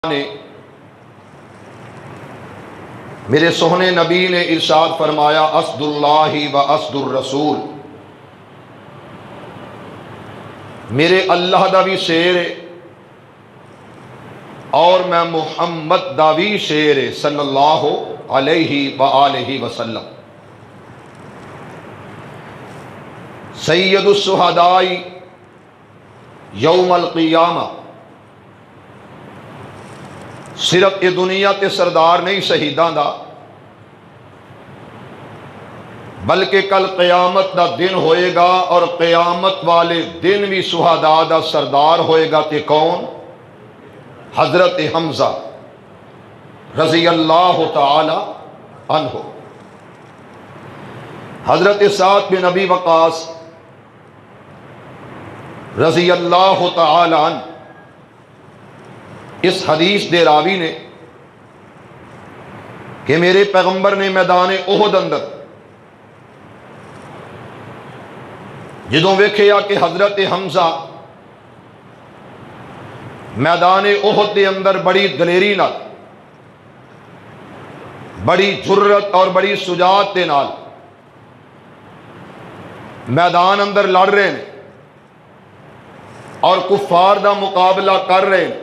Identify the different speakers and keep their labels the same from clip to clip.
Speaker 1: نے میرے سوہنے نبی نے ارشاد فرمایا اسد اللہ و اسد الرسول، میرے اللہ دا بھی شیر ہے اور میں محمد دا بھی شیر ہے صلی اللہ علیہ وآلہ وسلم۔ سید الشہداء یوم القیامہ، صرف یہ دنیا تے سردار نہیں شہیداں دا، بلکہ کل قیامت دا دن ہوئے گا اور قیامت والے دن بھی شہداء دا سردار ہوئے گا۔ تے کون؟ حضرت حمزہ رضی اللہ تعالی عنہ۔ حضرت سعد بن ابی وقاص رضی اللہ تعالی عنہ، اس حدیث دے راوی نے کہ میرے پیغمبر نے میدان احد اندر جدوں ویکھیا کہ حضرت حمزہ میدان احد دے اندر بڑی دلیری نال، بڑی جرت اور بڑی شجاعت دے نال میدان اندر لڑ رہے ہیں اور کفار دا مقابلہ کر رہے ہیں،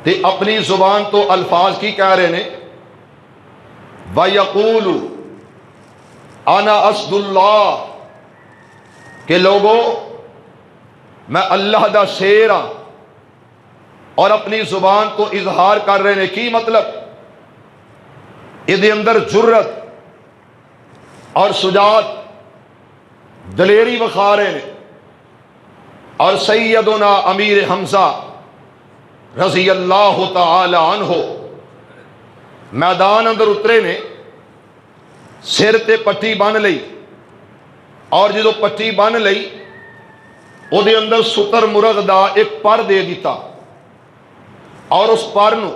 Speaker 1: تے اپنی زبان تو الفاظ کی کہہ رہے ہیں وَيَقُولُ أَنَا أَسْدُ اللَّهِ، کہ لوگوں میں اللہ دا شیر ہاں، اور اپنی زبان تو اظہار کر رہے ہیں۔ کی مطلب؟ یہ اندر جرت اور شجاعت دلیری بخا رہے ہیں، اور سیدنا امیر حمزہ رضی اللہ تعالی عنہ میدان اندر اترے نے، سر تے پٹی بن لئی، اور جدو پٹی بن لئی او دے اندر ستر مرغ دا ایک پر دے دیتا، اور اس پر نو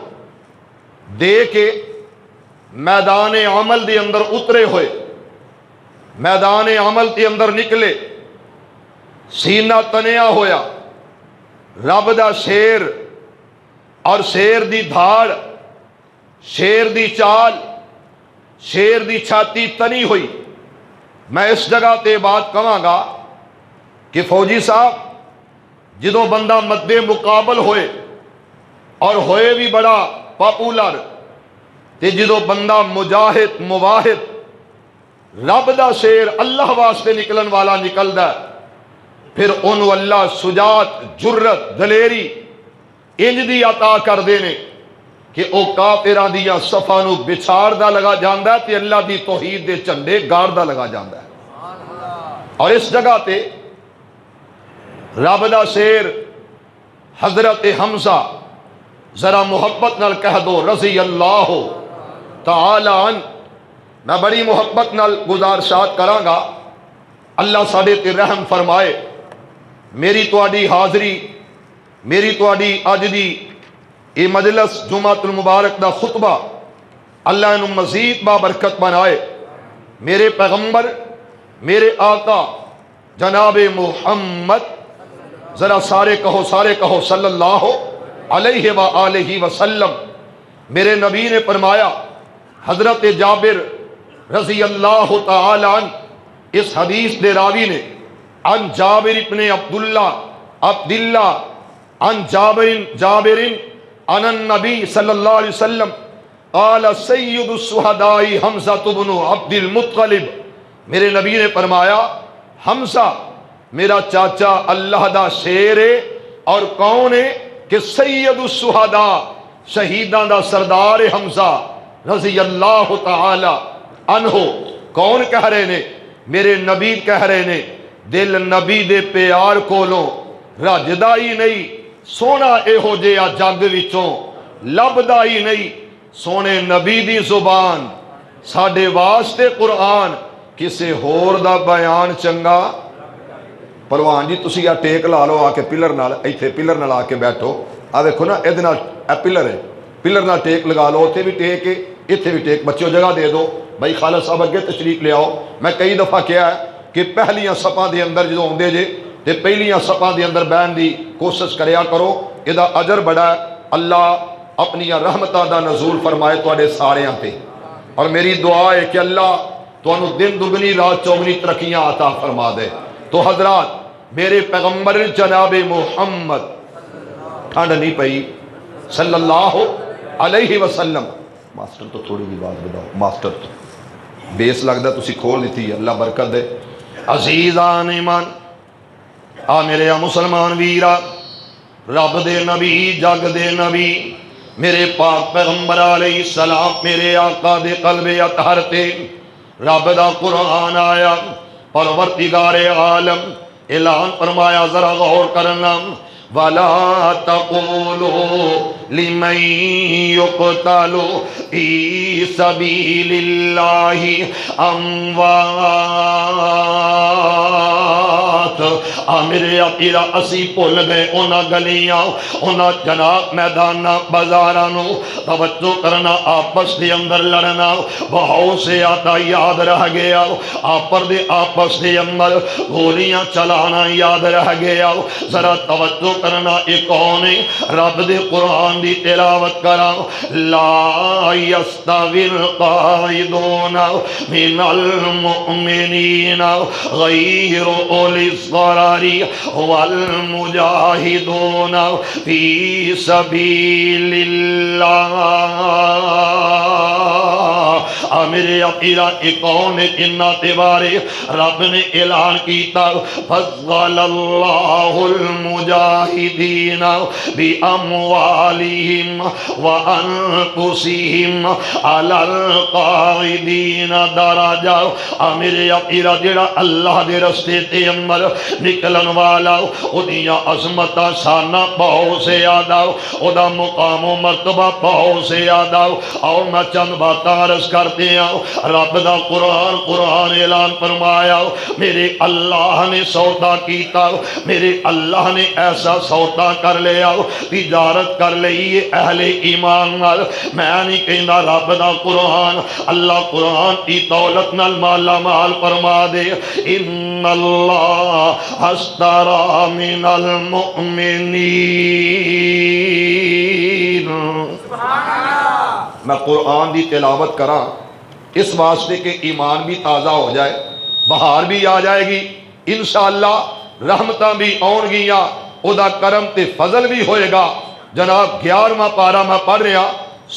Speaker 1: دے کے میدان عمل دے اندر اترے ہوئے، میدان عمل دے اندر نکلے، سینہ تنیا ہویا، رب دا شیر اور شیر دی دھاڑ، شیر دی چال، شیر دی چھاتی تنی ہوئی۔ میں اس جگہ تے بات کہاں گا کہ فوجی صاحب جدوں بندہ مد مقابل ہوئے اور ہوئے بھی بڑا پاپولر، تے جدوں بندہ مجاہد مواحد رب دا شیر اللہ واسطے نکلن والا نکلدا ہے، پھر انہوں اللہ شجاعت جرت دلیری انج دی عطا کر دینے کہ او کافران دیا صفاں نو بچھاڑ دا لگا جاندا ہے، تے اللہ دی توحید دے چنڈے گاڑ دا لگا جاندا ہے۔ اور اس جگہ تے رب دا شیر حضرت حمزہ، ذرا محبت نال کہہ دو رضی اللہ تعالی عنہ۔ میں بڑی محبت نال گزارشات کراں گا، اللہ ساڈے تے رحم فرمائے۔ میری تواڈی حاضری، میری تواڈی اج دی اے مجلس جمعۃ المبارک دا خطبہ اللہ انہوں مزید بابرکت بنائے۔ میرے پیغمبر، میرے آقا جناب محمد، ذرا سارے کہو صلی اللہ علیہ وآلہ وسلم۔ میرے نبی نے فرمایا، حضرت جابر رضی اللہ تعالی عنہ اس حدیث دے راوی نے عن جابر ابن عبداللہ عن جابر عن النبی صلی اللہ علیہ وسلم قال سید الشہداء حمزہ بن عبد المطلب، میرے نبی نے فرمایا حمزہ میرا چاچا اللہ دا شیر ہے، اور کون ہے؟ کہ سید الشہداء شہیدان دا سردار حمزہ رضی اللہ تعالی عنہ۔ کون کہہ رہے نے؟ میرے نبی کہہ رہے نے، دل نبی دے پیار کولوں رجدا ہی نہیں، سونا اے ہو جیا جگ وچوں لبدا ہی نہیں، سونے نبی دی زبان ساڈے واسطے قرآن، کسے ہور دا بیان چنگا۔ پروان جی تسی آ ٹیک لا لو آ کے پلر نال، ایتھے پلر نال آ کے بیٹھو، آ دیکھو نا ادھے نال اے پلر ہے، پلر نال ٹیک لگا لو، اتھے بھی ٹیک ہے اتھے بھی ٹیک، بچوں جگہ دے دو۔ بھائی خالد صاحب اگے تشریف لے آؤ۔ میں کئی دفعہ کیا ہے کہ پہلیاں صفاں دے اندر جدوں آندے جے تے پہلیاں صفاں دے اندر بہن دی کوشش کریا کرو، ادا اجر بڑا ہے۔ اللہ اپنی رحمتاں دا نزول فرمائے تواڈے ساریاں تے، اور میری دعا ہے کہ اللہ تانوں دن دگنی رات چوگنی ترقیاں عطا فرما دے۔ تو حضرات میرے پیغمبر جناب محمد ٹھنڈ نہیں پئی صلی اللہ علیہ وسلم۔ ماسٹر تو تھوڑی بھی بات بتاؤ، ماسٹر تو بیس لگدا تسی کھول دیتی ہے، اللہ برکت دے۔ عزیزان ایمان، آ میرے مسلمان ویرا، رب دے نبی جگ دے نبی میرے پاک پیغمبر علیہ السلام میرے آقا دے قلب اطہر تے رب دا قرآن آیا، پروردگار عالم اعلان فرمایا، ذرا غور کرنا، وَلَا تَقُولُوا لِمَن يُقْتَلُ فِي سَبِيلِ اللَّهِ أَمْوَاتٌ۔ میرے اپیرا اسی بھول گئے انہاں گلیاں، انہاں جناب میداناں بازاراں، توجہ کرنا، آپس دے اندر لڑنا بہت سے آتا یاد رہ گیا، آپر دے آپس دے اندر گولیاں چلانا یاد رہ گیا۔ ذرا توجہ کرنا، ایک کون ہے؟ رب دے قرآن دی تلاوت کرا، لا یستوی القاعدون من المؤمنین غیر اولی الضرر والمجاہدون فی سبیل اللہ۔ میرے اپیرا ایک کون ہے؟ جنہ تبارے رب نے اعلان کیتا، فضل اللہ المجاہدین باموالہم وانفسہم علی القاعدین درجہ۔ میرے اپیرا جڑا اللہ دے رستے تے اندر نکلن والا، اودیاں عظمتاں شاناں بہت سے زیادہ، اودا مقام و مرتبہ بہت سے زیادہ۔ اور میں چند باتاں عرض کرتے ہیں، رب دا قرآن اعلان فرمایا، میرے اللہ نے سودا کیتا، میرے اللہ نے ایسا سودا کر لیا، تجارت کر لئی اہل ایمان نال۔ میں نہیں کہنا رب دا قرآن، اللہ قرآن کی دولت نال مالا مال فرما دے، ان اللہ اشتری من المؤمنین۔ میں قرآن دی تلاوت کراں اس واسطے کہ ایمان بھی تازہ ہو جائے، بہار بھی آ جائے گی انشاءاللہ، رحمتاں بھی آن گیاں، او دا کرم تے فضل بھی ہوئے گا۔ جناب 11واں پارہ میں پڑھ رہا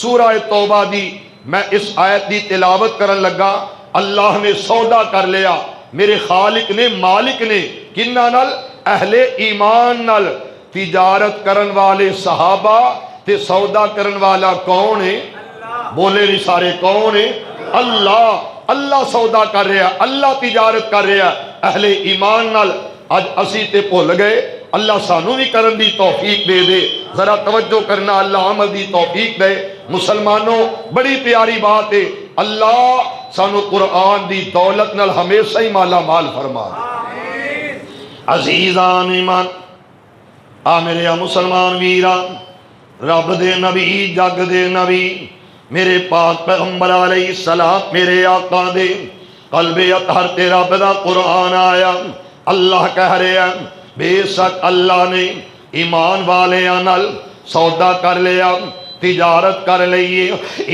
Speaker 1: سورہ توبہ دی، میں اس آیت دی تلاوت کرن لگا، اللہ نے سودا کر لیا، میرے خالق نے، مالک نے، کنہ نال؟ اہل ایمان نال۔ تجارت کرن والے صحابہ تے سودا کرن والا کون ہے؟ بولے نہیں سارے، کون ہے؟ اللہ۔ اللہ سودا کر رہا، اللہ تجارت کر رہا اہل ایمان نال۔ اج اسی تے بھول گئے، اللہ سانو بھی کرن دی توفیق دے دے۔ ذرا توجہ کرنا، اللہ عمل دی توفیق دے۔ مسلمانوں بڑی پیاری بات ہے، اللہ سانو قرآن دی دولت نال ہمیشہ ہی مالا مال فرما۔ عزیزان ایمان، میرے مسلمان ویران، رب دے نبی جگ دے نبی میرے پاک پیغمبر علیہ السلام میرے آقا دے قلب اطہر تے رب دا قرآن آیا۔ اللہ کہہ رہے ہیں، بے شک اللہ نے ایمان والے نال سودا کر لیا، تجارت کر لئیے،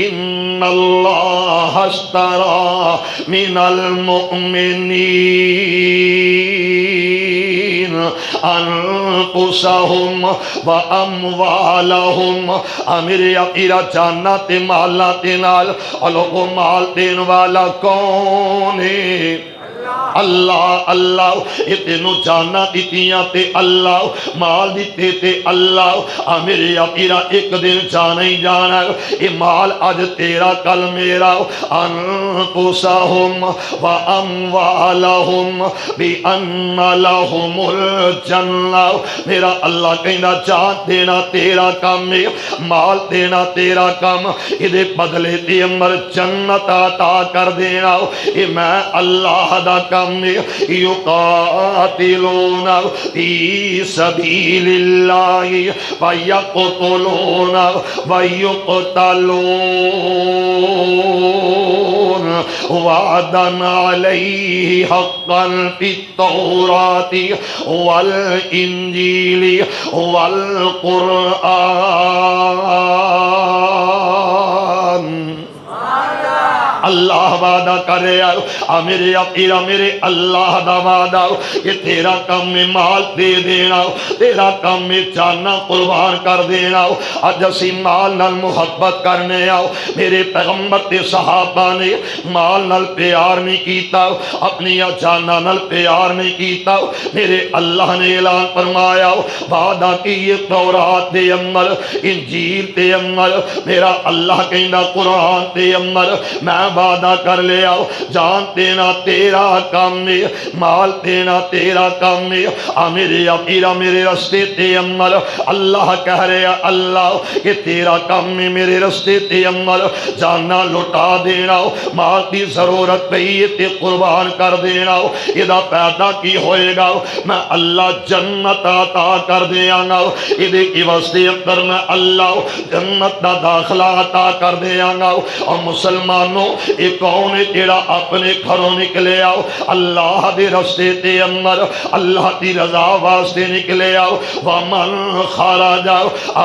Speaker 1: ان اللہ اشتری من المؤمنین انفسہم و اموالہم۔ میرے اقیرہ جانا تے مالا تے نال، لوگو مال دین والا کون ہے؟ اللہ۔ اللہ یہ تینوں جانا دیتیاں تے اللہ، مال دیتے تے اللہ۔ میرے اپیرا ایک دن جانا ہی جانا، یہ مال آج تیرا کل میرا۔ انفسہم و اموالہم بِأَنَّ لَهُمُ الْجَنَّةَ۔ میرا اللہ کہنا جان دینا تیرا کام ہے، مال دینا تیرا کام، یہ بدلے تے اندر جنت عطا کر دینا، یہ میں اللہ دا کام۔ یقاتلون فی سبیل اللہ ویقتلون ویقتلون۔ وعدا علیہ حقا فی التوراۃ والانجیل والقرآن۔ اللہ وعدہ کرے میرے اپیرا میرے اللہ دا وعدہ کہ تیرا کام میں مال دے دینا، تیرا کام میں جانا قربان کر دینا۔ اج اسی مال نال محبت کرنے آؤ، میرے پیغمبر تے صحابہ نے مال نال پیار نہیں کیتا، اپنی جانا نال پیار نہیں کیتا۔ میرے اللہ نے اعلان فرمایا وعدہ کیے تورات دے اندر، انجیل دے اندر، میرا اللہ کہندا قرآن دے اندر میں وعدہ کر لیا جان دینا تیرا کام میں، مال دینا تیرا کام میں۔ میرے اپیرا میرے رستے تے اندر اللہ کہہ رہے اللہ کہ تیرا کام میں میرے رستے تے اندر جانا لٹا دینا، مال دی ضرورت پئی تے قربان کر دینا۔ ادا پیدا کی ہوئے گا میں اللہ جنت عطا کر دیاں گا، ادے کی واسطے اندر میں اللہ جنت دا داخلہ عطا کر دیاں گا۔ اور مسلمانوں ایک کون ہے جیڑا اپنے گھروں نکلے آؤ اللہ دے رستے تے اندر، اللہ دی رضا واسطے نکلے آؤ۔ ومن خرج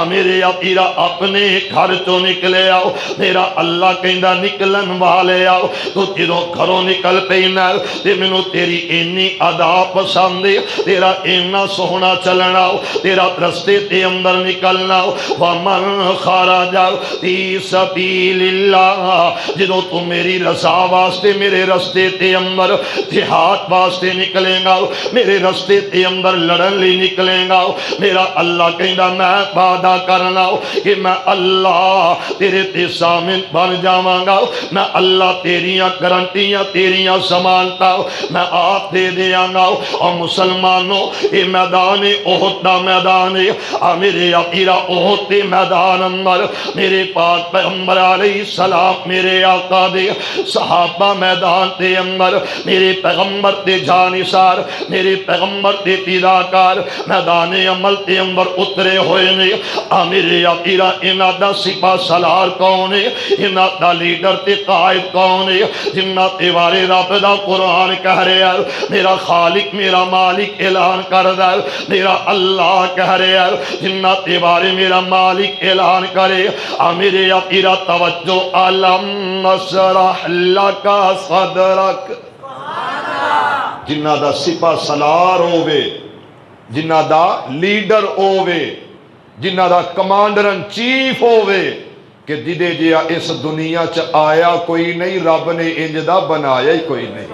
Speaker 1: میرے اپیرا اپنے گھر تو نکلے آؤ، میرا اللہ کہندا نکلن والے آؤ تو جدوں گھروں نکل پینا تے مینوں تیری اینی ادا پسند ہے، تیرا اینا سوہنا چلنا، تیرا رستے تے اندر نکلنا۔ ومن خرج فی سبیل اللہ، جدوں تو میری رضا واسطے میرے رستے تے اندر جہاد واسطے نکلے گا، میرے رستے تے اندر لڑن لی نکلے گا، میرا اللہ کہندا میں وعدہ کرنا کہ میں اللہ تیرے تے ضامن بن جاواں گا، میں اللہ تیریاں گارنٹیاں تیریاں ضمانتاں میں آپ دے دیاں گا۔ اور مسلمانوں یہ میدان احد دا میدان ہے، میرے اپیرا احد دے میدان اندر میرے پاک پیغمبر علیہ السلام میرے آقا دے صحابہ میدان دے اندر میرے پیغمبر دے جانثار میرے پیغمبر دے پیداکار میدان عمل دے اندر اترے ہوئے نے۔ میرے اپیرا انہاں دا سپاہ سالار کون ہے، انہاں دا لیڈر تے قائد کون ہے، جنہاں تے بارے رب دا قرآن کہہ رہا ہے، میرا خالق میرا مالک اعلان کر رہا ہے، میرا اللہ کہہ رہا ہے، جنہاں تے بارے میرا مالک اعلان کرے۔ میرے اپیرا توجہ علم نشرح لک صدرک، جنہ دا سپاہ سالار ہووے، جنہ دا لیڈر ہووے، جنہ دا کمانڈر ان چیف ہووے کہ جدے جیا اس دنیا چ آیا کوئی نہیں، رب نے انج دا بنایا ہی کوئی نہیں۔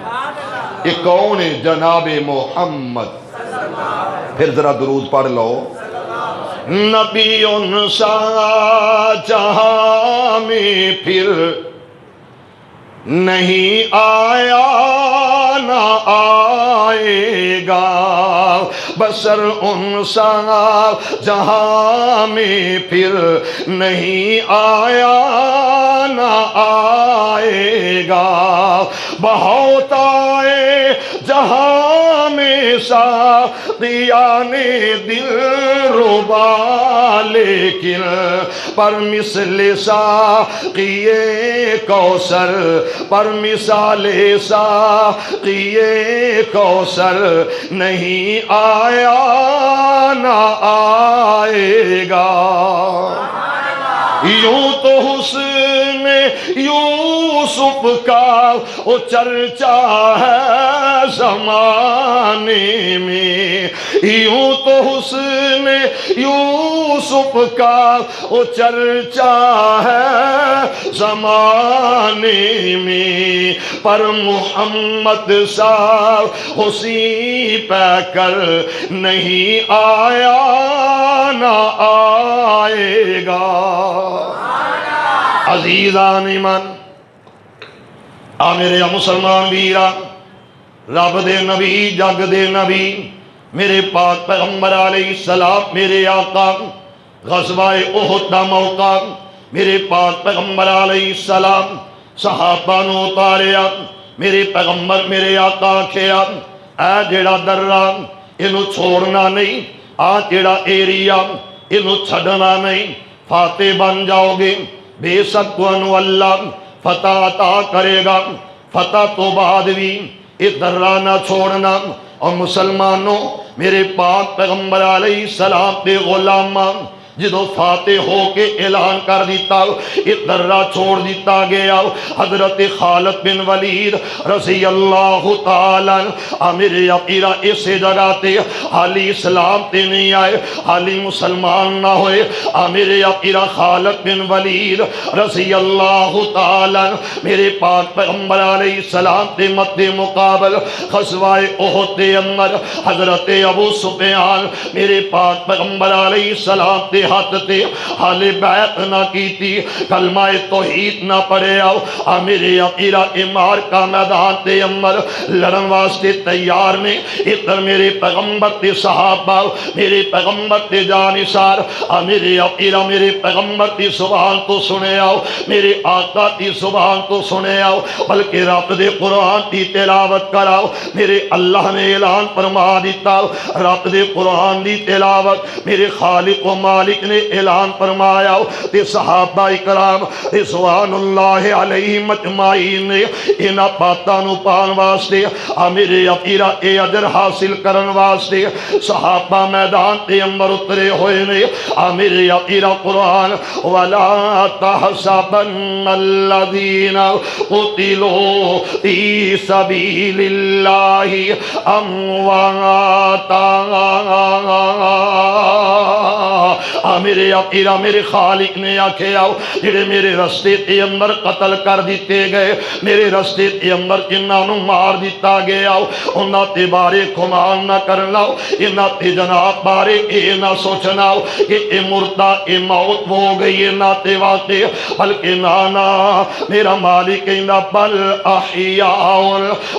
Speaker 1: یہ کون ہے؟ جناب محمد۔ پھر ذرا درود پڑھ لو۔ نبی سا جہاں میں پھر نہیں آیا نہ آئے گا، بسر ان سا جہاں میں پھر نہیں آیا نہ آئے گا، بہت آئے جہاں میں ساقیانے دل ربا، لیکن پر مثل ساقیے کوثر، پر مثال ساقیے کوثر نہیں آیا نہ آئے گا۔ یوں تو حسن یوسف کا وہ چرچا ہے زمانے میں، یوں تو حسن یوسف کا وہ چرچا ہے زمانے میں، پر محمد سا اسی پہ کر نہیں آیا نہ آئے گا۔ عزیزان ایمان، میرے مسلمان ویرا، رب دے نبی جگ دے نبی میرے پاک پیغمبر علیہ السلام میرے آقا، غزوہ احد دا موقع میرے پاک پیغمبر علیہ السلام صحابہ نو اتاریا، میرے پیغمبر میرے آقا کھیا اے جیڑا درہ انہوں چھوڑنا نہیں، جیڑا ایریا انہوں چھڑنا نہیں، فاتح بن جاؤ گے، بے شک انہوں اللہ فتح عطا کرے گا۔ فتح تو بعد بھی یہ درہ نہ چھوڑنا۔ اور مسلمانوں میرے پاک پیغمبر علیہ السلام دے غلامان جدو فاتح ہو کے اعلان کر دیتا یہ درہ چھوڑ دیتا گیا۔ حضرت خالد بن ولید رضی اللہ تعالیٰ امیر یقیرہ اسے جگہ تے حالی اسلام تے نہیں آئے، حالی مسلمان نہ ہوئے۔ امیر یقیرہ خالد بن ولید رضی اللہ تعالیٰ میرے پاک پیغمبر علیہ السلام تے مد مقابل غزوہ احد دے اندر حضرت ابو سفیان میرے پاک پیغمبر علیہ السلام تے ہاتھ تے حال بیعت نہ کی تھی، کلمہ توحید نہ پڑھے آؤ۔ امیر یقیرہ امار کا میدان تے اندر لڑن واسطے تیار نے۔ ادھر میرے پیغمبر تے صحابہ میرے پیغمبر تے جانثار امیر یقیرہ میرے پیغمبر تی زبان تو سنے آؤ، میرے آقا تی زبان تو سنے آؤ، بلکہ رب دے قرآن تی تلاوت کراؤ۔ میرے اللہ نے اعلان فرما دیتا رب دے قرآن دی تلاوت میرے خالق و مالک نے اعلان فرمایا تے صحابہ اکرام رضوان اللہ علیہ مجمعین نے انہاں باتاں نو پان واسطے امیر یقیرہ اے اجر حاصل کرن واسطے صحابہ میدان تے اندر اترے ہوئے نے۔ امیر یقیرہ قرآن وَلَا تَحْسَبَنَّ الَّذِينَ قُتِلُوا فِي سَبِيلِ اللَّهِ أَمْوَاتًا۔ میرے یقیرہ میرے خالق نے آکھے آؤ جڑے میرے رستے تے اندر قتل کر دیتے گئے، میرے رستے تے اندر جنہاں نو مار دیتا گیا انہاں تے بارے گمان نہ کرنا، انہاں تے جناب بارے اے نہ سوچنا کہ اے مردہ اے موت ہو گئی نہ تے واقع، بلکہ نانا میرا مالک کہندا بل احیاء،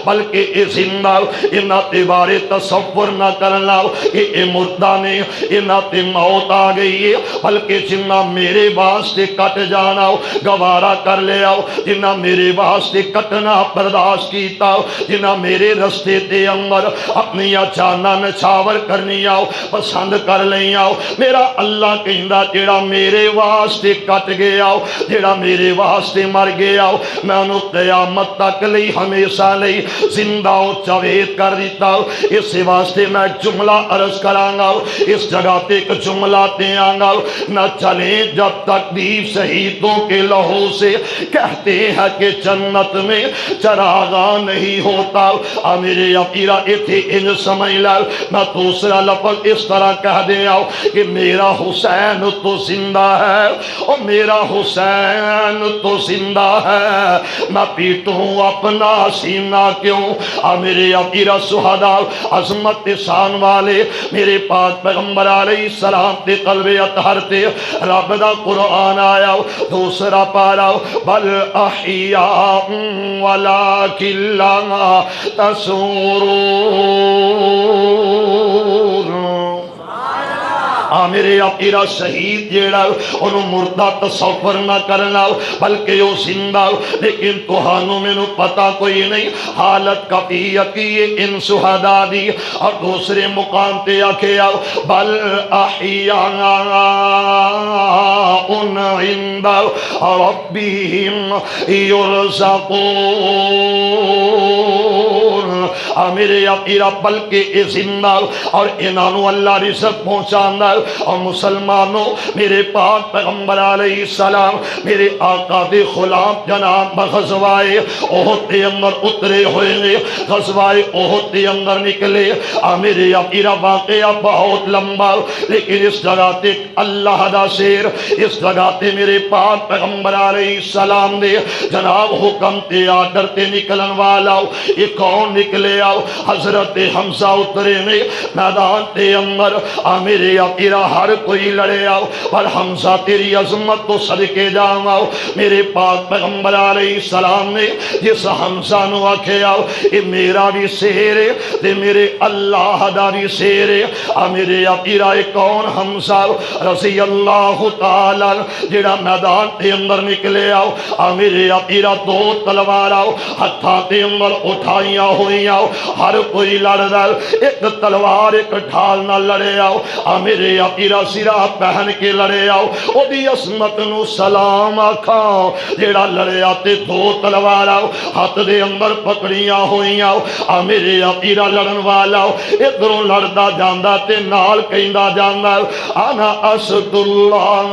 Speaker 1: بلکہ اے زندہ، انہاں تے بارے تصور نہ کرنا کہ اے مردہ نے انہاں تے موت آ گئی ہے، بلکہ جنہ میرے واسطے کٹ جانا گوارا کر لے آؤ، جنہ میرے واسطے کٹنا برداشت کیتا، جنہ میرے رستے تے اندر اپنی جانا نچھاور کرنی آؤ پسند کر لیں آؤ۔ میرا اللہ کہندا جیڑا میرے واسطے کٹ گیا جیڑا میرے واسطے مر گیا میں انہوں قیامت تک لئی ہمیشہ لئی زندہ چوید کر دیتا۔ اس واسطے میں جملہ عرض کرانگا، اس جگہ تے ایک جملہ تے آنگا، نہ چلیں جب تک دیو شہیدوں کے لہو سے کہتے ہیں کہ جنت میں چراغا نہیں ہوتا۔ میرے یقیرہ اتھے ان سمجھ لائے میں دوسرا لفظ اس طرح کہہ دے آؤ کہ میرا حسین تو زندہ ہے، اور میرا حسین تو زندہ ہے، میں پیٹوں اپنا سینہ کیوں۔ میرے یقیرہ شہداء عظمت شان والے میرے پاک پیغمبر علیہ السلام تے قلب اطہر تے رب دا قرآن آیا دوسرا پارا بل احیاء ولکن لا تشعرون۔ میرے یقیرہ شہید جیڑا انہوں مردہ تصور نہ کرنا بلکہ وہ زندہ، لیکن توہانوں میں نو پتا کوئی نہیں حالت کفیت کی ان شہداء دی۔ اور دوسرے مقام تے آکھے بل احیاء عند ربهم یرزقون۔ میرے یقیرہ بلکہ اے زندہ اور انہوں اللہ رزق پہنچانا۔ اور مسلمانوں میرے پاک پیغمبر علیہ السلام میرے آقا دے غلام جناب غزوہ احد کے اندر اترے ہوئے نے، غزوہ احد کے اندر نکلے۔ میرے یقیرہ واقعہ بہت لمبا، لیکن اس جگہ تے اللہ دا شیر، اس جگہ تے میرے پاک پیغمبر علیہ السلام دے جناب حکم تے آڈر تے نکلن والا یہ کون نکلے آؤ؟ حضرت حمزہ اترے نے میدان تے اندر۔ میرے یقیرہ ہر کوئی لڑے آؤ پر حمزہ تیری عظمت تو صدقے جاؤں آؤ۔ میرے پاک پیغمبر علیہ السلام نے جس حمزہ نو آکھے آؤ یہ میرا بھی شیر ہے تے میرے اللہ دا بھی شیر ہے۔ میرے یقیرہ کون حمزہ رضی اللہ تعالیٰ جڑا میدان تے اندر نکلے آؤ۔ میرے یقیرہ دو تلوار آؤ ہتھاں تے اندر اٹھائیاں ہوئی ہوئی آؤ ہر کوئی لڑ رہا ایک تلوار ایک ڈھال نہ لڑے آؤ میرے آقا سرا پہن کے لڑے آؤ او دی عصمت نو سلام آکھاں جیڑا لڑے آتے دو تلوار آؤ ہاتھ دے اندر پکڑیاں ہوئی آؤ میرے آقا لڑن والا ادھروں لڑدا جاندا تے نال کہندا جاندا انا اسد اللہ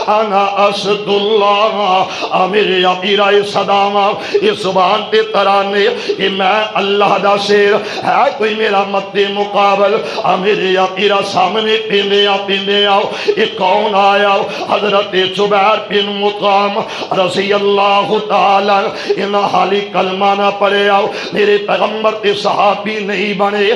Speaker 1: انا اسد اللہ میرے آقا صداواں یہ زبان تے ترانے کہ میں اللہ دا شیر ہے کوئی میرا مد مقابل میرے آقا سامنے پیندے آؤ یہ کون آیا حضرت زبیر بن مطعم رضی اللہ تعالی انہا حالی کلمہ نہ پڑے آؤ میرے پیغمبر تے صحابی نہیں بنے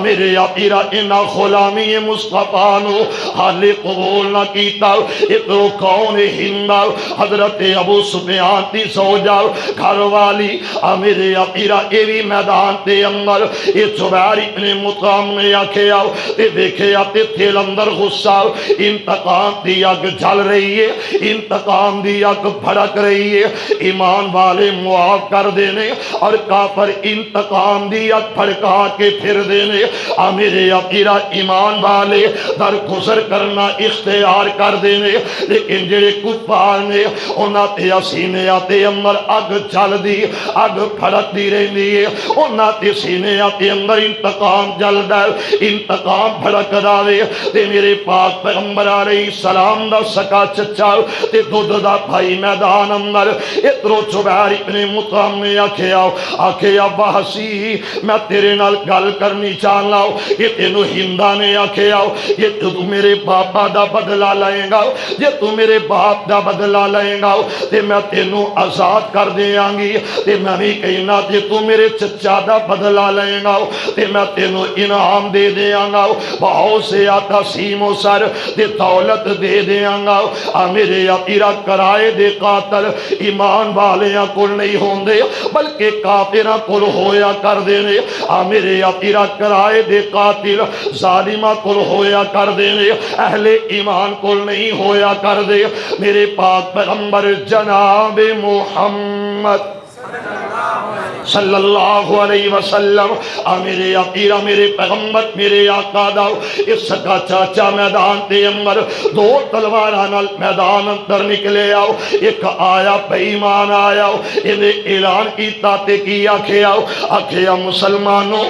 Speaker 1: میرے آقا انہا غلامی مصطفیٰ نو حالی قبول نہ کیتا اترو کون ہندہ حضرت ابو سفیان تی سوجا گھر والی میرے آقا ایوی میدان تے اندر یہ زبیر ابن مطعم نے آکھے آؤ تے دیکھے آتے تھیل اندر غصہ انتقام دی آگ جل رہی ہے انتقام دی آگ بھڑک رہی ہے ایمان والے معاف کر دینے اور کافر انتقام دی آگ بھڑکا کے پھر دینے میرے آقا ایمان والے در گزر کرنا اختیار کر دینے لیکن جڑے کفار نے انہاں تے سینے آتے اندر اگ جل دی اگ بھڑک دی رہی ہے انہاں تے سینے آتے اندر انتقام جل دے انتقام بھڑک دے تے میرے پاک پیغمبر علیہ السلام دا سکا چچا تے دودھ دا بھائی میدان اندر اترو زبیر ابن مطعم نے آکھے وحشی میں تیرے نال گل کرنی چاہنا یہ تینو ہندہ نے آکھے یہ تو میرے باپا دا بدلہ لائیں گا یہ تو میرے باپ دا بدلہ لائیں گا تے میں تینو آزاد کر دیاں گی تے میں بھی کہنا تے تو میرے چچا دا بدلہ لائیں گا تے میں تینو انعام دے دیاں گا بہت سے آتا سیم و سر تے دولت دے دیاں گا میرے آقا کرائے دے قاتل ایمان والیاں کل نہیں ہوں دے بلکہ کافرہ کل ہویا کر دینے میرے آقا کرائے دے قاتل ظالمہ کل ہویا کر دینے اہل ایمان کل نہیں ہویا کر دے میرے پاک پیغمبر جناب محمد صلی اللہ علیہ وسلم میرے آقا میرے پیغمبر میرے آقا دا اس کا چاچا میدان تے اندر دو تلواران میدان اندر نکلے آؤ ایک آیا بے ایمان آیا انہیں اعلان کیتا تے کی آکھے مسلمانوں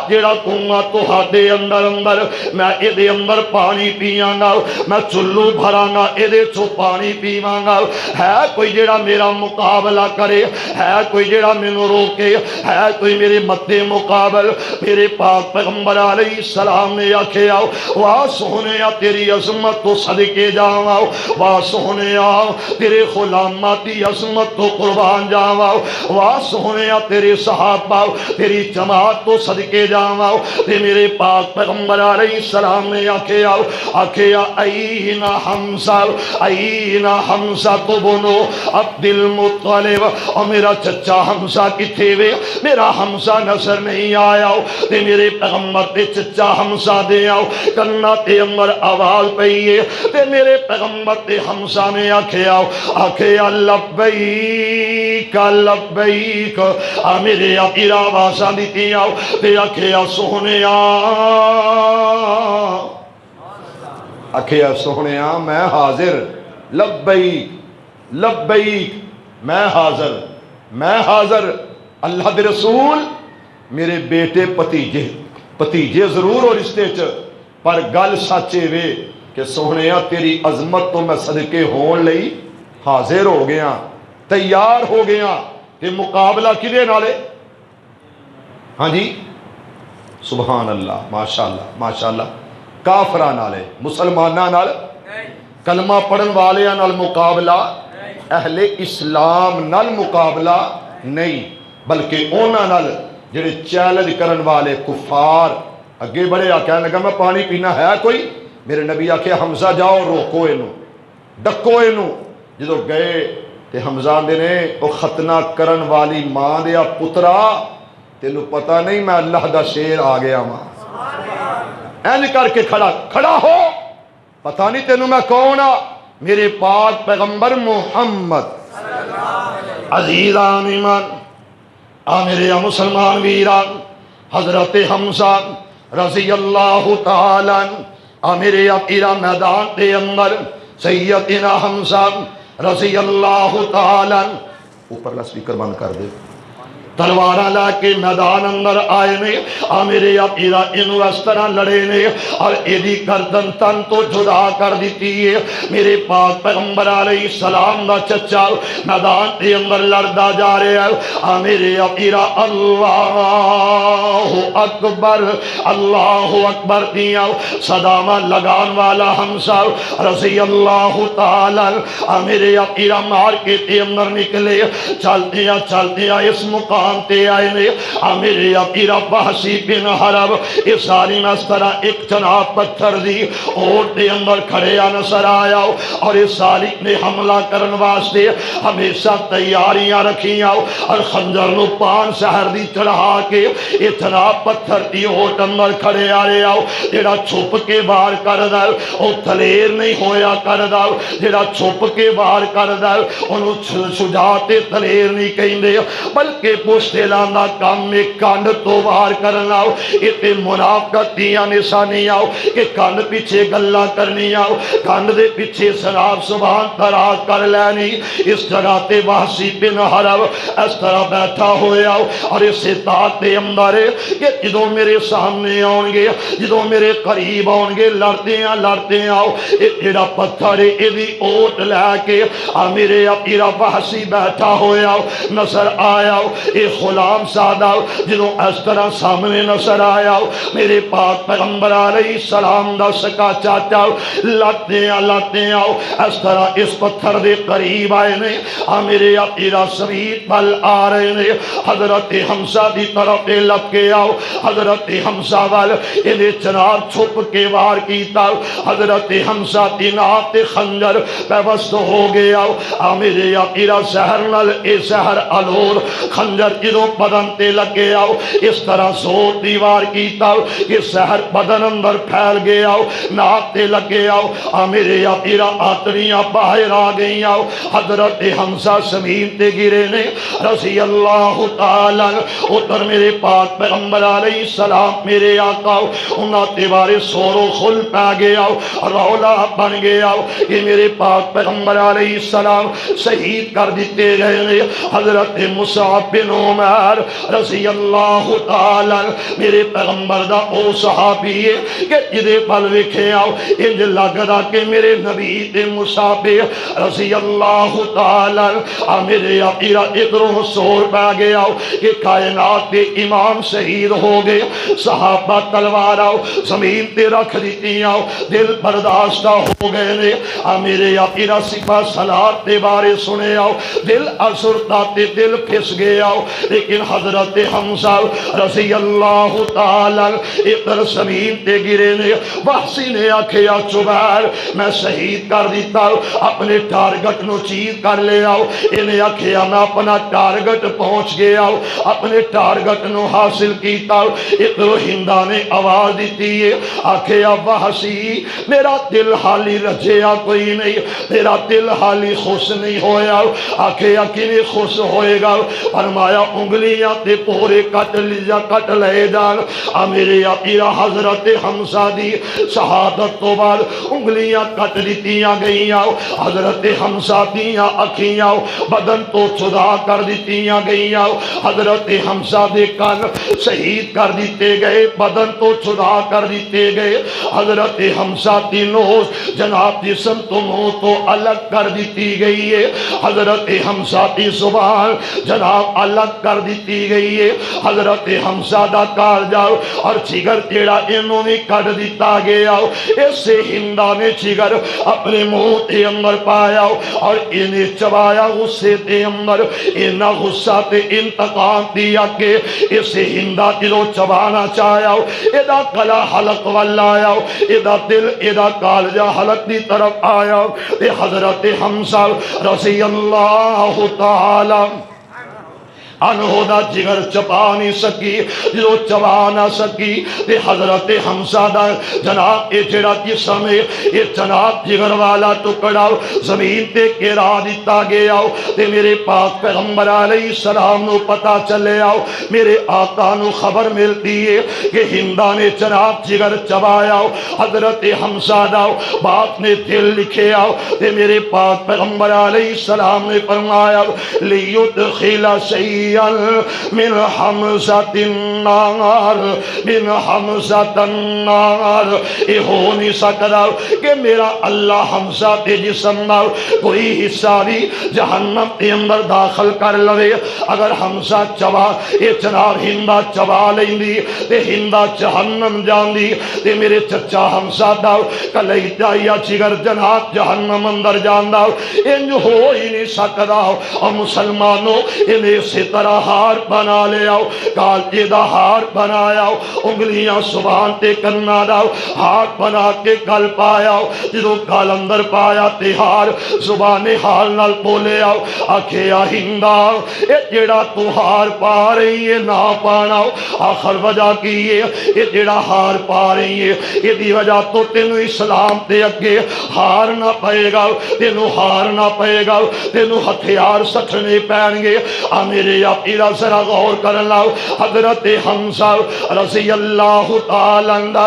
Speaker 1: جیڑا تُمہ تو ہاڈے اندر میں ایدے اندر پانی پیاں گا میں چلو بھراں گا ایدے چو پانی پیواں گا ہے کوئی جیڑا میرا مقابلہ کرے ہے کوئی جیڑا مینوں روکے ہے کوئی میرے مدے مقابل میرے پاک پیغمبر علیہ السلام نے آکھے واہ سونیا تیری عظمت تو صدقے جاواں واہ سونیا تیرے غلاماتی عظمت تو قربان جاواں واہ سونیا تیرے صحابہ تیری جماعت تو صدقے جاواں تے میرے پاک پیغمبر علیہ السلام نے آکھے این حمزہ تو بنو عبد المطلب اور میرا چچا حمزہ کتھے وے میرا حمزہ نظر نہیں آیا تے میرے پیغمبر تے چچا حمزہ دے آؤ کرنا تے امر آواز پئیے تے میرے پیغمبر تے حمزہ نے آکھے لبیک لبیک میرے آقا آوازاں دیتی آؤ تے آکھے سونیا آکھے سونیا میں حاضر لبیک لبیک میں حاضر اللہ دے رسول میرے بیٹے پتیجے ضرور اور رشتے پر گل سچے وے کہ سونیا تیری عظمت تو میں صدقے ہون لئی حاضر ہو گیا تیار ہو گیا کہ مقابلہ کدے نالے ہاں جی سبحان اللہ ماشاءاللہ کافرہ نالے مسلمانہ نال کلمہ پڑھن والے نال مقابلہ اہل اسلام نال مقابلہ نہیں بلکہ اونا نال جڑے چیلنج کرن والے کفار اگے بڑے کہنے لگا میں پانی پینا ہے کوئی میرے نبی آکھے حمزہ جاؤ روکو اینو ڈکو اینو جدو گئے تے حمزہ دے نے او ختنہ کرن والی ماں دیا پترا تینو پتہ نہیں میں اللہ دا شیر آ گیا ماں این کر کے کھڑا ہو پتہ نہیں تینو میں کون میرے پاک پیغمبر محمد عزیزان ایمان میرے مسلمان ویران، حضرت حمزہ رضی اللہ تعالیٰ میرے اپیرا میدان دے اندر سیدنا حمزہ رضی اللہ تعالیٰ، اوپر لا سپیکر بند کر دے، تلوارہ لا کے میدان اندر آئے نے میرے اپیرا انو اس طرح لڑے نے اور ایدی گردن تن تو جدا کر دیتی ہے۔ میرے پاک پیغمبر علیہ السلام دا چچا میدان دے اندر لڑدا جا رہے ہیں، میرے اپیرا اللہ اکبر دیا صدامہ لگان والا حمزہ رضی اللہ تعالی میرے اپیرا مار کے تے اندر نکلے، چلتے اس مقام تے آئے نے میرے اپیرا وحشی بن حرب اس ساری میں اس طرح ایک جناب پتھر دی اور دے اندر کھڑے نظر آیا اور اس ساری نے حملہ کرن واسطے ہمیشہ تیاریاں رکھی اور خنجر نو پان سہر دی چڑھا کے یہ جناب پتھر دی اور اندر کھڑے آئے جڑا چھپ کے وار کر دے او دلیر نہیں ہویا کر دے، جڑا چھپ کے وار کر دے انہوں شجاعت دلیر نہیں کہیں دے، بلکہ پوچھتے لانا کام میں کانڈ تو وار کرنا اتنے منافقت دیا نشانی کہ کانڈ پیچھے گلہ کرنی کانڈ دے پیچھے سراب سبحان تراز کر لینی۔ اس جگہ تے وحشی بن حرب اس طرح بیٹھا ہویا اور اس اطاعت دے اندر کہ جدوں میرے سامنے آؤں گے، جدوں میرے قریب آؤں گے، لڑتے ایڈا پتھر ایدی اوٹ لے کے میرے اپیرا وحشی بیٹھا ہویا نظر آیا۔ ایک غلام سادہ جنہوں اس طرح سامنے نظر آیا میرے پاک پیغمبر علیہ السلام دا سکا چاچا لڑتے اس طرح اس پتھر دے قریب آئے نے میرے اپیرا سویت پل آ رہے نے۔ حضرت حمزہ دی طرف لپ کے آؤ، حضرت حمزہ وال انہیں چنار چھپ کے وار کیتا، حضرت حمزہ دی ناف تے خنجر پیوست ہو گیا میرے اپیرا زہر نل اے زہر علور خنجر جدوں بدن تے لگے اس طرح زور دیوار کیتا کہ زہر بدن اندر پھیل گیا ناک تے لگے میرے اپیرا آتریاں باہر آ گئی حضرت حمزہ زمین تے گرے نے رضی اللہ تعالی اتر میرے پاک پیغمبر علیہ السلام میرے آقا انہاں تے بارے سور و خل پہ گیا رولا بن گیا کہ میرے پاک پیغمبر علیہ السلام شہید کر دیتے گئے نے۔ حضرت مصعب بن عمر رضی اللہ تعالی میرے پیغمبر دا او صحابی ہے کہ جدے پل وکھے انج لگدا کہ میرے نبی دے مصعب رضی اللہ تعالی میرے اپیرا ادھروں سور پہ گیا کہ کائنات دے امام شہید ہو گئے، صحابہ تلوار زمین تے رکھ دیتی دل برداشتہ ہو گئے نے میرے اپیرا سپاہ سلار تے بارے سنے دل ازرتا تے دل پھس گیا، لیکن حضرت حمزہ رضی اللہ تعالی ادھر زمین تے گرے نے۔ وحشی نے آکھیا چبیر میں شہید کر دیتا اپنے ٹارگٹ نو چیز کر لے انہیں آکھیا میں اپنا ٹارگٹ پہنچ گیا اپنے ٹارگٹ نو حاصل کیتا۔ ادھر ہندہ نے آواز دیتی ہے آکھیا وحشی میرا دل حالی رجیا کوئی نہیں، میرا دل حالی خوش نہیں ہویا۔ آکھیا کینے خوش ہوئے گا؟ فرمایا انگلیاں تے پورے کٹ لے جان میرے اپیرا حضرت حمزہ دی شہادت تو بعد انگلیاں کٹ دیتیاں گئیاں، حضرت حمزہ دیاں اکھیاں بدن تو جدا کر دیتیاں گئیاں، حضرت حمزہ دے کان شہید کر دیتے گئے، بدن تو جدا کر دیتے گئے، حضرت حمزہ دی نوز جناب جسم تو منہ تو الگ کر دیتی گئی ہے، حضرت حمزہ دی زبان جناب الگ کر دیتی گئی ہے، حضرت حمزہ دا کار جاؤ اور جگر تیڑا انہوں نے کٹ دیتا گیا۔ اس سے ہندہ نے جگر اپنے منہ تے اندر پایا اور انہیں چبایا غصے تے اندر، انہا غصہ تے انتقام دیا کہ اس سے ہندہ دلو چبانا چاہیا، ادا کلا حلق والا آیا، ادا دل ادا کالجا حلق دی طرف آیا۔ حضرت حمزہ رضی اللہ تعالی انہو دا جگر چپا نہیں سکی، جو چبا نہ سکی تے حضرت حمزہ دا جناب اے جڑا جسم ہے اے جناب جگر والا ٹکڑا زمین تے گرا دیتا گیا تے میرے پاک پیغمبر علیہ السلام نو پتہ چلے آؤ، میرے آقا نو خبر ملتی ہے کہ ہندا نے جناب جگر چبایا، حضرت حمزہ دا باپ نے دل لکھے آؤ تے میرے پاک پیغمبر علیہ السلام نے فرمایا لیدخل شیئا من حمزۃ النار، من حمزۃ النار، یہ ہو نہیں سکتا کہ میرا اللہ حمزہ تے جسم نال کوئی حصہ بھی جہنم کے اندر داخل کر لوے۔ اگر حمزہ چبا یہ جناب ہندا چبا لیندی تے ہندا جہنم جاندی تے میرے چچا حمزہ دا کلیجہ یا جگر جناب جہنم اندر جاندا، انج ہو ہی نہیں سکتا۔ اور مسلمانوں انہیں اسی طرح ہار بنا لے آؤ، کالجے دا ہار بنایا، انگلیاں سبحان تے کرنا دا ہاتھ بنا کے گل پایا، جدو گل اندر پایا تے ہار زبان حال نال بولے آؤ، آکھیا ہندا اے جڑا تو ہار پا رہی ہے نہ پانا، آخر وجہ کی یہ جڑا ہار پا رہی ہے یہ دی وجہ تو تینوں اسلام تے اگے ہار نہ پائے گا، تینوں ہار نہ پائے گا، تینوں ہتھیار سٹنے پین گے۔ میرے اپیرا ذرا غور کر لاؤ، حضرت حمزہ رضی اللہ تعالی عنہ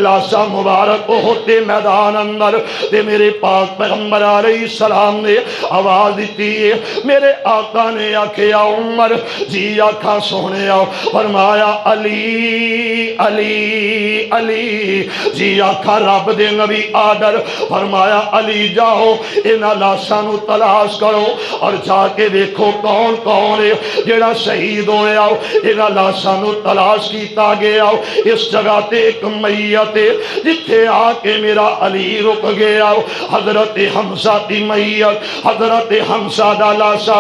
Speaker 1: لاشا مبارک ہوتے میدان اندر تے میرے پاک پیغمبر علیہ السلام نے آواز دیتی ہے، میرے آقا نے آکھیا عمر جی آکھا سونے آؤ، فرمایا علی علی علی جی آکھا رب دے نبی آڈر، فرمایا علی جاؤ انہاں لاشاں نو تلاش کرو اور جا کے دیکھو کون کون ہے جڑا شہید ہوئے آؤ، انہاں لاشاں نو تلاش کیتا گیا، اس جگہ تے ایک میت جتھے آ کے میرا علی رک گیا، حضرت حمزہ دی میت، حضرت حمزہ دا لاشا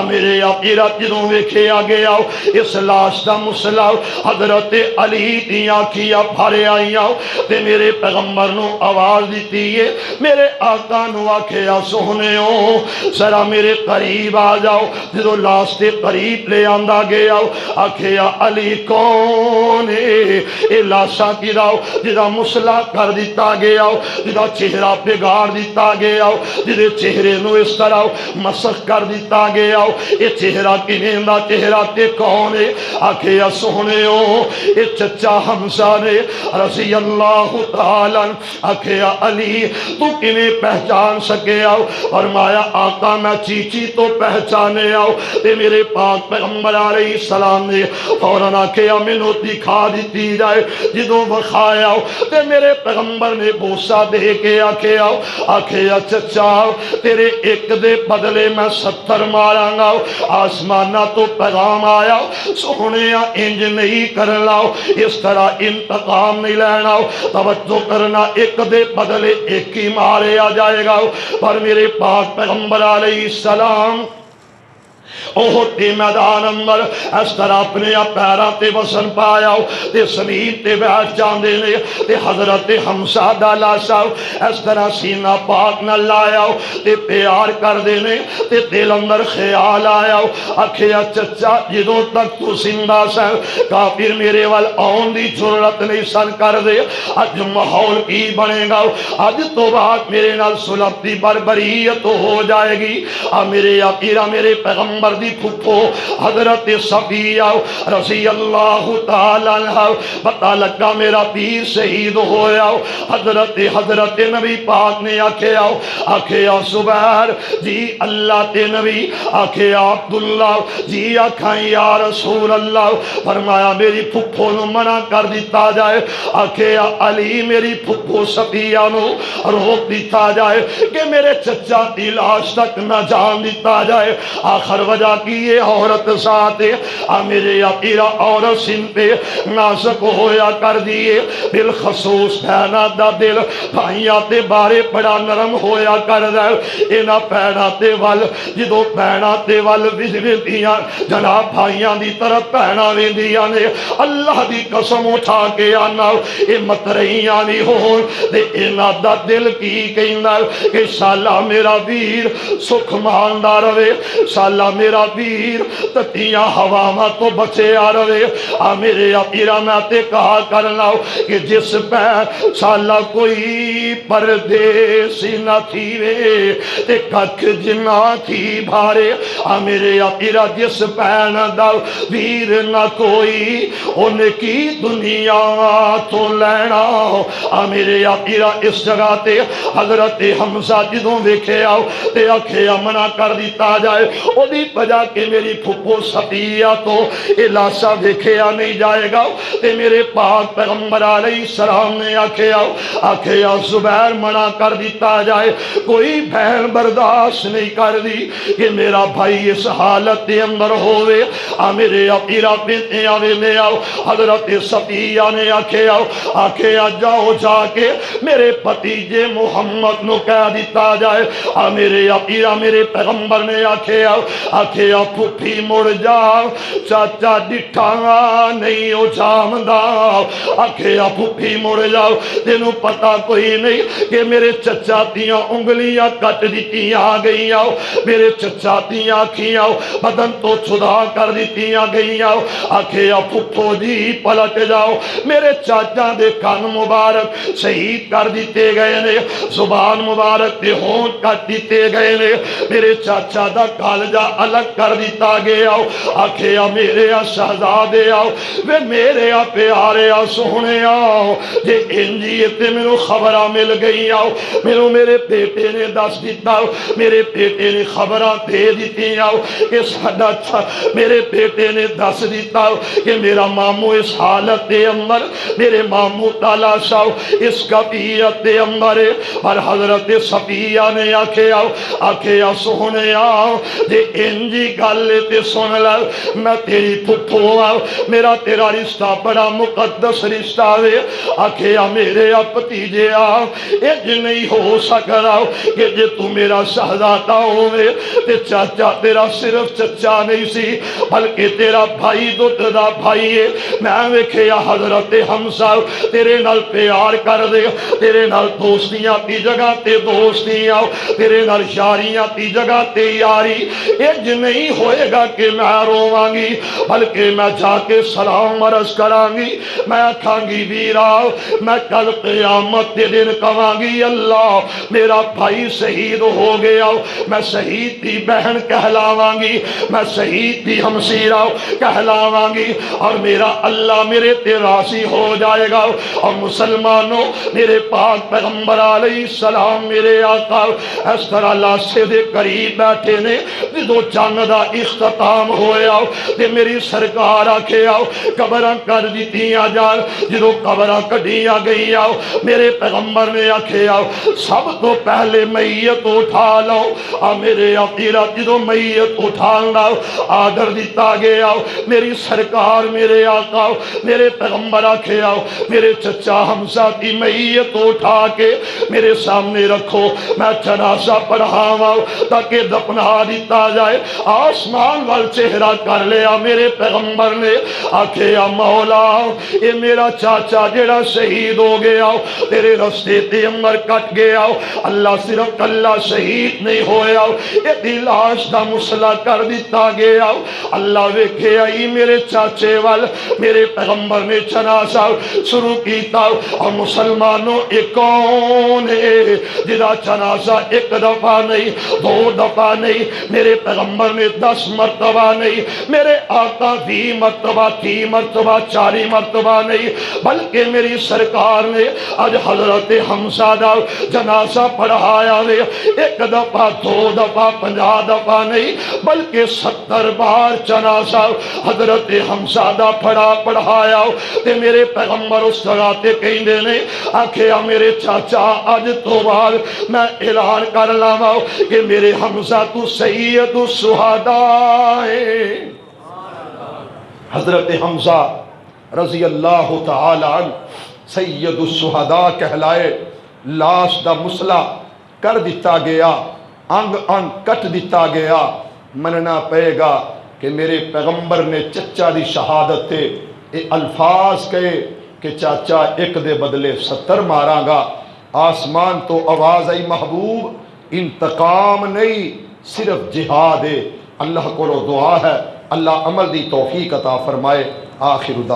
Speaker 1: میرے آقا جدوں ویکھیا گیا، اس لاش دا مسئلہ حضرت علی دی آنکھیاں بھر آئیاں تے میرے پیغمبر نو آواز دیتی ہے، میرے آقا نو آکھیا سونےو ذرا میرے قریب آ جاؤ، جدوں لاش تے قریب لے آندا گیا، آکھیا علی کون ہے، اے لاشا گراؤ جدا مسئلہ کر دیتا گیا، جدا چہرہ بگاڑ دیتا گیا، جدے چہرے نو اس طرح مسخ کر دیتا گیا، اے چہرہ کنہیں دا چہرہ تے کون ہے، آکھیا سونےو اے چچا حمزہ نے رضی اللہ تعالی عنہ، آکھیا علی تو کنہیں پہچان سکے آؤ، فرمایا آقا میں چیچی تو پہچانے آؤ، تے میرے پاک پیغمبر علیہ السلام نے فوراً آکھیا مینوں دکھا دیتی جائے، جدوں بخایا تے میرے پیغمبر نے بوسہ دے کے آکھیا چچا تیرے ایک دے بدلے میں 70 ماراں گا، آسمانہ تو پیغام آیا سونیا انج نہیں کرنا، اس طرح انتقام نہیں لینا، توجہ کرنا ایک دے بدلے ایک ہی مارے آ جائے گا، پر میرے پاک پیغمبر علیہ السلام احد دے میدان اندر اس طرح اپنے پیراں تے وزن پایا تے زمین تے بیٹھ جاندے نے تے حضرت حمزہ دا لاشا اس طرح سینہ پاک نہ لایا تے پیار کر دے نے تے دل اندر خیال آیا، آکھیا چچا جدوں تک تو زندہ سیں کافر میرے وال آن دی جرات نہیں سن کر دے، اج ماحول کی بنے گا، اج تو بعد میرے نال صلح دی بربریت ہو جائے گی، میرے آقا میرے پیغمبر دی پھپھو حضرت صفیہ رضی اللہ تعالی عنہ پتہ لگا میرا پیر شہید ہویا، حضرت نبی پاک نے آکھیا زبیر جی اللہ تے نبی، آکھیا عبداللہ جی آکھاں یا رسول اللہ، فرمایا میری پھپھو نو منع کر دیتا جائے، آکھیا علی میری پھپھو صفیہ نو روک دیتا جائے کہ میرے چچا دی لاش تک نہ جان دیتا جائے، آخر وجہ کی یہ عورت ذات میرے آقا عورت سن پہ نازک ہویا کر دیے، بالخصوص بہنا دا دل بھائیاں تے بارے بڑا نرم ہویا کر دے، اینا بہنا تے وال جدو بہنا تے وال وزردیاں جناب بھائیاں دی طرف بہنا ویندیاں نے اللہ دی قسم اٹھا کے آنا اے مترہیاں نہیں ہون دے، اینا دا دل کی کہنا کہ شالا میرا ویر سکھ ماندہ روے، شالا میرا ویر تتیاں ہواواں تو بچے آ رہے میرے پیرا میں تے کہا کرنا کہ جس پہ سالا کوئی پردیسی نہ تھی وے تے ککھ جنا تھی بھارے میرے پیرا جس پین دا ویر نہ کوئی ان کی دنیا تو لینا میرے پیرا اس جگہ تے حضرت حمزہ جدوں ویکھے آؤ تے آکھے منع کر دیتا جائے او دی وجہ کہ میری پھپھو صفیہ تو الاسا ویکھیا نہیں جائے گا تے میرے پاک پیغمبر علیہ السلام نے آکھے زبیر منع کر دیتا جائے کوئی بہن برداشت نہیں کر دی کہ میرا بھائی اس حالت کے اندر ہوئے میرے پیرا بیٹے آوے لے آؤ حضرت صفیہ نے آکھے جاؤ جا کے میرے پتیجے محمد نو کہہ دیتا جائے میرے پیرا میرے پیغمبر نے آکھے پھپھی مڑ جاؤ چاچا ڈٹھا نہیں ہو جامدہ آکھے پھپھی مڑ جاؤ تینوں پتا کوئی نہیں کہ میرے چچا دیاں انگلیاں کٹ دیتیاں گئی میرے چچا دیاں آکھیاں بدن تو چھدا کر دیتیاں گئی آکھے پھپھو جی پلٹ جاؤ میرے چاچا دے کان مبارک شہید کر دیتے گئے نے زبان مبارک دے ہونٹ کٹ دیتے گئے نے میرے چاچا دا کالجہ الگ کر دیتا گیا آکھے میرے شہزادے آؤ وے میرے پیارے سونے آؤ جے انجی تے میرے خبرہ مل گئی آؤ میرے بیٹے نے دس دیتا میرے بیٹے نے خبرہ دے دیتی آؤ کہ ساڈا میرے بیٹے نے دس دیتا کہ میرا مامو اس حالت دے اندر میرے مامو تالا شاو اس قبیعت دے اندر اور حضرت صفیہ نے آکھے سونے آؤ جے انجی گالے تے سن لال میں تیری پھپھو آؤ میرا تیرا رشتہ بڑا مقدس رشتہ ہے آکھے میرے پتیجے آؤ اج نہیں ہو سکتا کہ جے تو میرا شہزادہ ہوئے تے چاچا تیرا صرف چچا نہیں سی بلکہ تیرا بھائی دودھ دا بھائی ہے میں ویکھے حضرت حمزہ تیرے نال پیار کر دے تیرے نال دوستیاں تی جگہ تے دوستیاں تیرے نال یاریاں تی جگہ تے یاری اج نہیں ہوئے گا کہ میں رواں گی بلکہ میں جا کے سلام عرض کراں گی میں آکھاں گی ویرا میں کل قیامت دے دن کہاں گی اللہ میرا بھائی شہید ہو گیا میں شہید دی بہن کہلاواں گی میں شہید دی ہمشیرہ کہلاواں گی اور میرا اللہ میرے تے راضی ہو جائے گا اور مسلمانوں میرے پاک پیغمبر علیہ السلام میرے آقا اس طرح اللہ سے دے قریب بیٹھے نے جدو جنگ دا اختتام ہویا تے میری سرکار آکھے قبراں کر دیتیاں جان جدو قبراں کڈیاں گئی میرے پیغمبر نے آکھے سب تو پہلے میت اٹھا لو میرے پیرا جدو میت اٹھانا آڈر دیتا گیا میری سرکار میرے آقا میرے پیغمبر آکھے میرے چچا حمزہ کی میت اٹھا کے میرے سامنے رکھو میں جنازہ پڑھاواں تاکہ دفنا دیتا جائے آسمان وال چہرہ کر لیا میرے پیغمبر نے آکھے مولا اے میرا چاچا جڑا شہید ہو گیا تیرے رستے تے اندر کٹ گیا اللہ صرف اللہ شہید نہیں ہویا اے دی لاش دا مسئلہ کر دیتا گیا اللہ ویکھے آئی میرے چاچے وال میرے پیغمبر نے جنازہ شروع کیتا اور مسلمانوں ایک کون ہے جدا جنازہ ایک دفعہ نہیں دو دفعہ نہیں میرے پیغمبر نے 10 مرتبہ نہیں میرے آقا 20 مرتبہ 30 مرتبہ 40 مرتبہ نہیں بلکہ میری سرکار نے آج حضرت حمزہ دا جنازہ پڑھایا ہے ایک دفعہ 2 دفعہ 50 دفعہ نہیں بلکہ 70 بار جنازہ حضرت حمزہ دا پڑھایا تے میرے پیغمبر اس جگہ تے کہندے نے آکھے میرے چاچا اج تو بعد میں اعلان کر لاواں کہ میرے حمزہ تو سید الشہداء ہے حضرت حمزہ رضی اللہ تعالی عنہ سید الشہداء کہلائے لاش دا مسئلہ کر دیتا گیا انگ انگ کٹ دیتا گیا مننا پئے گا کہ میرے پیغمبر نے چچا دی شہادت تے اے الفاظ کہے کہ چاچا ایک دے بدلے 70 ماراں گا آسمان تو آواز آئی محبوب انتقام نہیں صرف جہاد ہے اللہ کو دعا ہے اللہ عمل دی توفیق عطا فرمائے۔ آخر دعوانا